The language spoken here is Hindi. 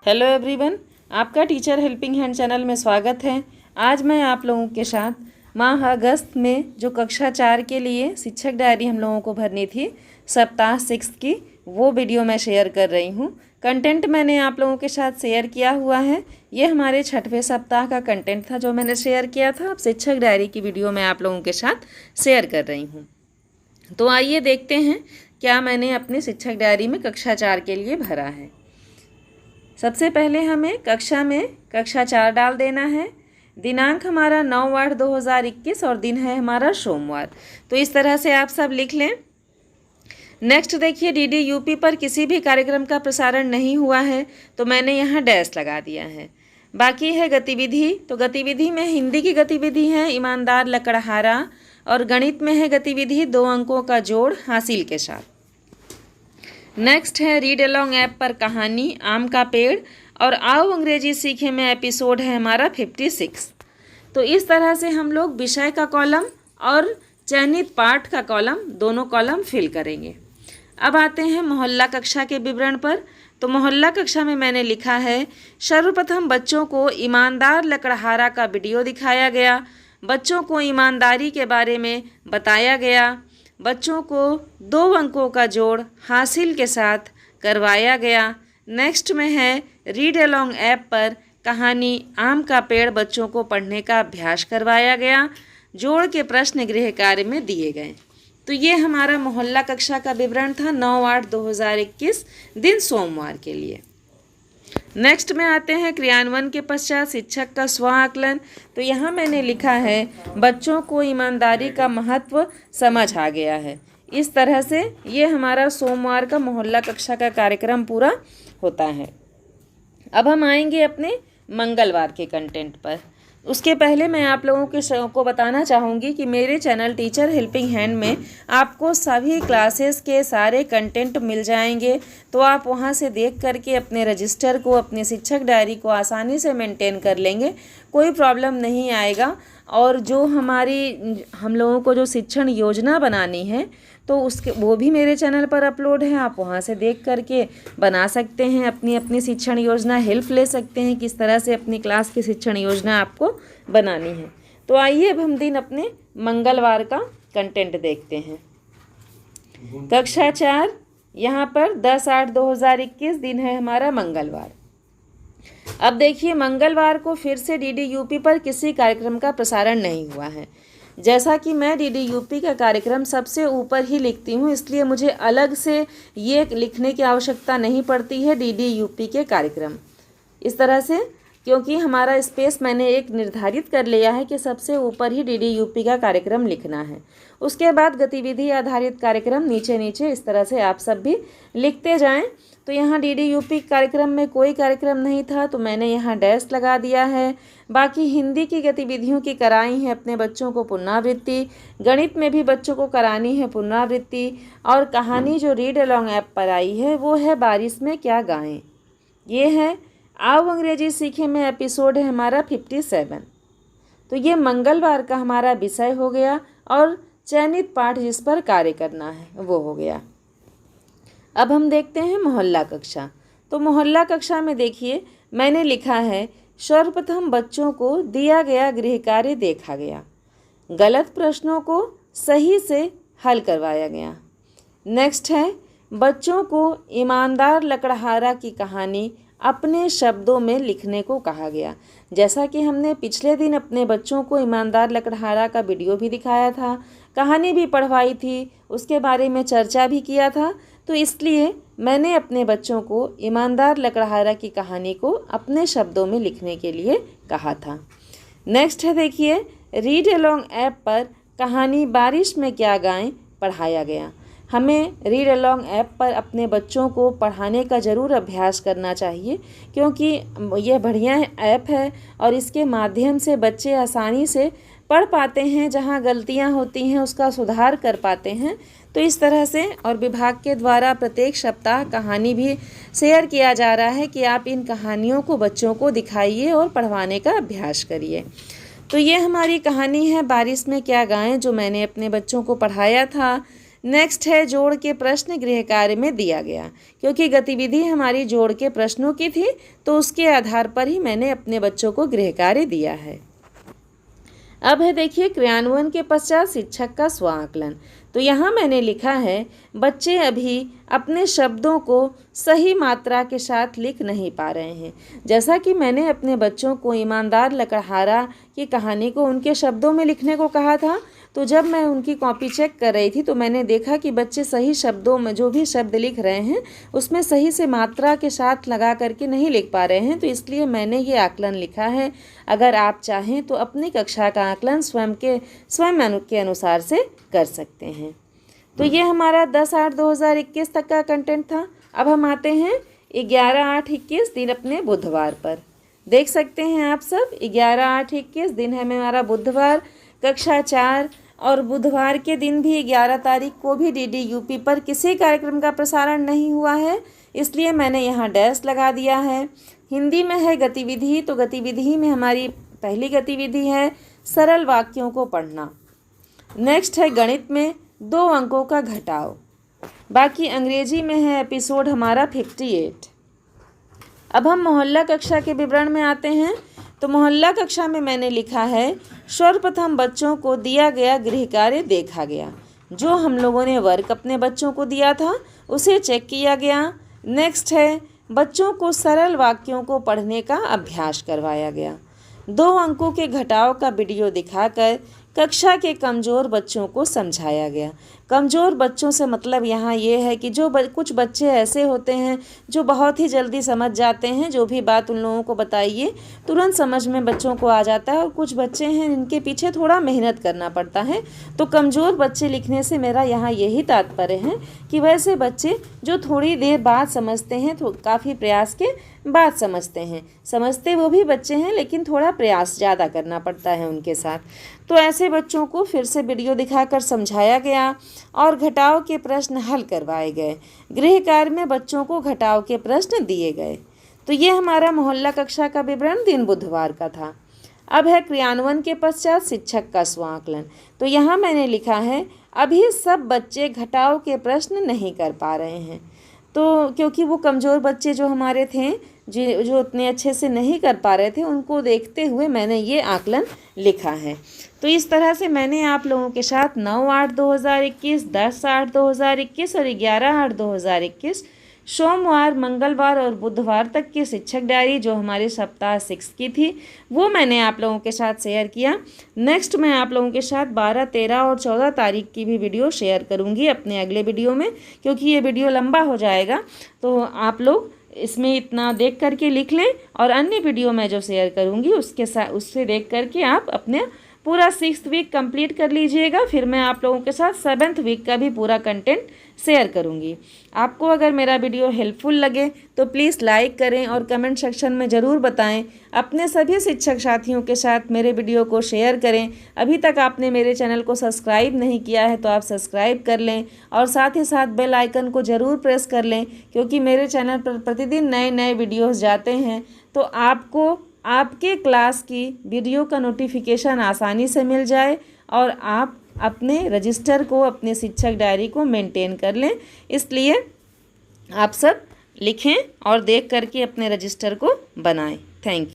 हेलो एवरीवन, आपका टीचर हेल्पिंग हैंड चैनल में स्वागत है। आज मैं आप लोगों के साथ माह अगस्त में जो कक्षा 4 के लिए शिक्षक डायरी हम लोगों को भरनी थी सप्ताह 6 की, वो वीडियो मैं शेयर कर रही हूँ। कंटेंट मैंने आप लोगों के साथ शेयर किया हुआ है। ये हमारे 6वें सप्ताह का कंटेंट था जो मैंने शेयर किया था। अब शिक्षक डायरी की वीडियो मैं आप लोगों के साथ शेयर कर रही हूँ। तो आइए देखते हैं क्या मैंने अपनी शिक्षक डायरी में कक्षा 4 के लिए भरा है। सबसे पहले हमें कक्षा 4 डाल देना है। दिनांक हमारा 9/8/2021 और दिन है हमारा सोमवार। तो इस तरह से आप सब लिख लें। नेक्स्ट देखिए, डीडी यूपी पर किसी भी कार्यक्रम का प्रसारण नहीं हुआ है तो मैंने यहाँ डैश लगा दिया है। बाकी है गतिविधि, तो गतिविधि में हिंदी की गतिविधि है ईमानदार लकड़हारा और गणित में है गतिविधि 2 अंकों का जोड़ हासिल के साथ। नेक्स्ट है रीड अलोंग ऐप पर कहानी आम का पेड़ और आओ अंग्रेजी सीखे में एपिसोड है हमारा 56। तो इस तरह से हम लोग विषय का कॉलम और चयनित पाठ का कॉलम, दोनों कॉलम फिल करेंगे। अब आते हैं मोहल्ला कक्षा के विवरण पर। तो मोहल्ला कक्षा में मैंने लिखा है, सर्वप्रथम बच्चों को ईमानदार लकड़हारा का वीडियो दिखाया गया। बच्चों को ईमानदारी के बारे में बताया गया। बच्चों को 2 अंकों का जोड़ हासिल के साथ करवाया गया। नेक्स्ट में है रीड अलोंग ऐप पर कहानी आम का पेड़ बच्चों को पढ़ने का अभ्यास करवाया गया। जोड़ के प्रश्न गृह कार्य में दिए गए। तो ये हमारा मोहल्ला कक्षा का विवरण था 9/8/2021 दिन सोमवार के लिए। नेक्स्ट में आते हैं क्रियान्वयन के पश्चात शिक्षक का स्व आकलन। तो यहाँ मैंने लिखा है, बच्चों को ईमानदारी का महत्व समझ आ गया है। इस तरह से ये हमारा सोमवार का मोहल्ला कक्षा का कार्यक्रम पूरा होता है। अब हम आएंगे अपने मंगलवार के कंटेंट पर। उसके पहले मैं आप लोगों को बताना चाहूँगी कि मेरे चैनल टीचर हेल्पिंग हैंड में आपको सभी क्लासेस के सारे कंटेंट मिल जाएंगे। तो आप वहां से देख करके अपने रजिस्टर को, अपने शिक्षक डायरी को आसानी से मेंटेन कर लेंगे, कोई प्रॉब्लम नहीं आएगा। और जो हम लोगों को जो शिक्षण योजना बनानी है तो वो भी मेरे चैनल पर अपलोड है। आप वहां से देख करके बना सकते हैं अपनी शिक्षण योजना, हेल्प ले सकते हैं किस तरह से अपनी क्लास की शिक्षण योजना आपको बनानी है। तो आइए अब हम दिन अपने मंगलवार का कंटेंट देखते हैं। कक्षा 4 यहाँ पर 10/8/2021 दिन है हमारा मंगलवार। अब देखिए, मंगलवार को फिर से डीडी यूपी पर किसी कार्यक्रम का प्रसारण नहीं हुआ है। जैसा कि मैं डीडी यूपी का कार्यक्रम सबसे ऊपर ही लिखती हूँ, इसलिए मुझे अलग से ये लिखने की आवश्यकता नहीं पड़ती है डीडी यूपी के कार्यक्रम। इस तरह से, क्योंकि हमारा स्पेस मैंने एक निर्धारित कर लिया है कि सबसे ऊपर ही डीडी यूपी का कार्यक्रम लिखना है। उसके बाद गतिविधि आधारित कार्यक्रम नीचे नीचे इस तरह से आप सब भी लिखते जाएं। तो यहाँ डीडी यूपी कार्यक्रम में कोई कार्यक्रम नहीं था तो मैंने यहाँ डैश लगा दिया है। बाकी हिंदी की गतिविधियों की कराई है अपने बच्चों को पुनरावृत्ति, गणित में भी बच्चों को करानी है पुनरावृत्ति, और कहानी जो रीड अलोंग ऐप पर आई है वो है बारिश में क्या गाएं। ये है आओ अंग्रेजी सीखे में एपिसोड है हमारा 57। तो ये मंगलवार का हमारा विषय हो गया और चयनित पाठ जिस पर कार्य करना है वो हो गया। अब हम देखते हैं मोहल्ला कक्षा। तो मोहल्ला कक्षा में देखिए, मैंने लिखा है, सर्वप्रथम बच्चों को दिया गया गृह कार्य देखा गया। गलत प्रश्नों को सही से हल करवाया गया। नेक्स्ट है, बच्चों को ईमानदार लकड़हारा की कहानी अपने शब्दों में लिखने को कहा गया। जैसा कि हमने पिछले दिन अपने बच्चों को ईमानदार लकड़हारा का वीडियो भी दिखाया था, कहानी भी पढ़वाई थी, उसके बारे में चर्चा भी किया था, तो इसलिए मैंने अपने बच्चों को ईमानदार लकड़हारा की कहानी को अपने शब्दों में लिखने के लिए कहा था। नेक्स्ट है देखिए, रीड अलोंग ऐप पर कहानी बारिश में क्या गाएं पढ़ाया गया। हमें रीड अलोंग ऐप पर अपने बच्चों को पढ़ाने का ज़रूर अभ्यास करना चाहिए, क्योंकि यह बढ़िया ऐप है और इसके माध्यम से बच्चे आसानी से पढ़ पाते हैं, जहां गलतियां होती हैं उसका सुधार कर पाते हैं। तो इस तरह से, और विभाग के द्वारा प्रत्येक सप्ताह कहानी भी शेयर किया जा रहा है कि आप इन कहानियों को बच्चों को दिखाइए और पढ़वाने का अभ्यास करिए। तो ये हमारी कहानी है बारिश में क्या गाएं, जो मैंने अपने बच्चों को पढ़ाया था। नेक्स्ट है जोड़ के प्रश्न गृह कार्य में दिया गया। क्योंकि गतिविधि हमारी जोड़ के प्रश्नों की थी तो उसके आधार पर ही मैंने अपने बच्चों को गृह कार्य दिया है। अब है देखिए क्रियान्वयन के पश्चात शिक्षक का स्व आकलन। तो यहाँ मैंने लिखा है बच्चे अभी अपने शब्दों को सही मात्रा के साथ लिख नहीं पा रहे हैं। जैसा कि मैंने अपने बच्चों को ईमानदार लकड़हारा की कहानी को उनके शब्दों में लिखने को कहा था, तो जब मैं उनकी कॉपी चेक कर रही थी तो मैंने देखा कि बच्चे सही शब्दों में जो भी शब्द लिख रहे हैं उसमें सही से मात्रा के साथ लगा करके नहीं लिख पा रहे हैं, तो इसलिए मैंने ये आकलन लिखा है। अगर आप चाहें तो अपनी कक्षा का आकलन स्वयं के अनुसार से कर सकते हैं। तो ये हमारा 10/8/2021 तक का कंटेंट था। अब हम आते हैं 11/8/21 दिन अपने बुधवार पर। देख सकते हैं आप सब 11/8/21 दिन है हमारा बुधवार, कक्षा 4, और बुधवार के दिन भी 11 तारीख को भी DDUP पर किसी कार्यक्रम का प्रसारण नहीं हुआ है, इसलिए मैंने यहाँ डैश लगा दिया है। हिंदी में है गतिविधि, तो गतिविधि में हमारी पहली गतिविधि है सरल वाक्यों को पढ़ना। नेक्स्ट है गणित में 2 अंकों का घटाव। बाकी अंग्रेजी में है एपिसोड हमारा 58। अब हम मोहल्ला कक्षा के विवरण में आते हैं। तो मोहल्ला कक्षा में मैंने लिखा है सर्वप्रथम बच्चों को दिया गया गृह कार्य देखा गया। जो हम लोगों ने वर्क अपने बच्चों को दिया था उसे चेक किया गया। नेक्स्ट है बच्चों को सरल वाक्यों को पढ़ने का अभ्यास करवाया गया। 2 अंकों के घटाव का वीडियो दिखाकर कक्षा के कमज़ोर बच्चों को समझाया गया। कमज़ोर बच्चों से मतलब यहाँ ये है कि कुछ बच्चे ऐसे होते हैं जो बहुत ही जल्दी समझ जाते हैं, जो भी बात उन लोगों को बताइए तुरंत समझ में बच्चों को आ जाता है, और कुछ बच्चे हैं जिनके पीछे थोड़ा मेहनत करना पड़ता है। तो कमज़ोर बच्चे लिखने से मेरा यहाँ यही तात्पर्य है कि वैसे बच्चे जो थोड़ी देर बाद समझते हैं, तो काफ़ी प्रयास के बाद समझते हैं, समझते वो भी बच्चे हैं लेकिन थोड़ा प्रयास ज़्यादा करना पड़ता है उनके साथ। तो ऐसे बच्चों को फिर से वीडियो दिखाकर समझाया गया और घटाव के प्रश्न हल करवाए गए। गृह कार्य में बच्चों को घटाव के प्रश्न दिए गए। तो ये हमारा मोहल्ला कक्षा का विवरण दिन बुधवार का था। अब है क्रियान्वयन के पश्चात शिक्षक का स्व आकलन। तो यहाँ मैंने लिखा है अभी सब बच्चे घटाव के प्रश्न नहीं कर पा रहे हैं। तो क्योंकि वो कमज़ोर बच्चे जो हमारे थे जो उतने अच्छे से नहीं कर पा रहे थे, उनको देखते हुए मैंने ये आकलन लिखा है। तो इस तरह से मैंने आप लोगों के साथ 9/8/2021, 10/8/2021 और 11/8/2021 सोमवार, मंगलवार और बुधवार तक की शिक्षक डायरी जो हमारे सप्ताह 6 की थी वो मैंने आप लोगों के साथ शेयर किया। नेक्स्ट मैं आप लोगों के साथ 12, 13 और 14 तारीख की भी वीडियो शेयर करूंगी अपने अगले वीडियो में, क्योंकि ये वीडियो लंबा हो जाएगा। तो आप लोग इसमें इतना देख करके लिख लें, और अन्य वीडियो मैं जो शेयर करूंगी उससे देख करके आप अपने पूरा 6th वीक कंप्लीट कर लीजिएगा। फिर मैं आप लोगों के साथ 7th वीक का भी पूरा कंटेंट शेयर करूंगी। आपको अगर मेरा वीडियो हेल्पफुल लगे तो प्लीज़ लाइक करें और कमेंट सेक्शन में ज़रूर बताएं। अपने सभी शिक्षक साथियों के साथ मेरे वीडियो को शेयर करें। अभी तक आपने मेरे चैनल को सब्सक्राइब नहीं किया है तो आप सब्सक्राइब कर लें, और साथ ही साथ बेल आइकन को ज़रूर प्रेस कर लें, क्योंकि मेरे चैनल पर प्रतिदिन नए नए वीडियोज़ जाते हैं तो आपको आपके क्लास की वीडियो का नोटिफिकेशन आसानी से मिल जाए और आप अपने रजिस्टर को, अपने शिक्षक डायरी को मेंटेन कर लें। इसलिए आप सब लिखें और देख करके अपने रजिस्टर को बनाएं। Thank you.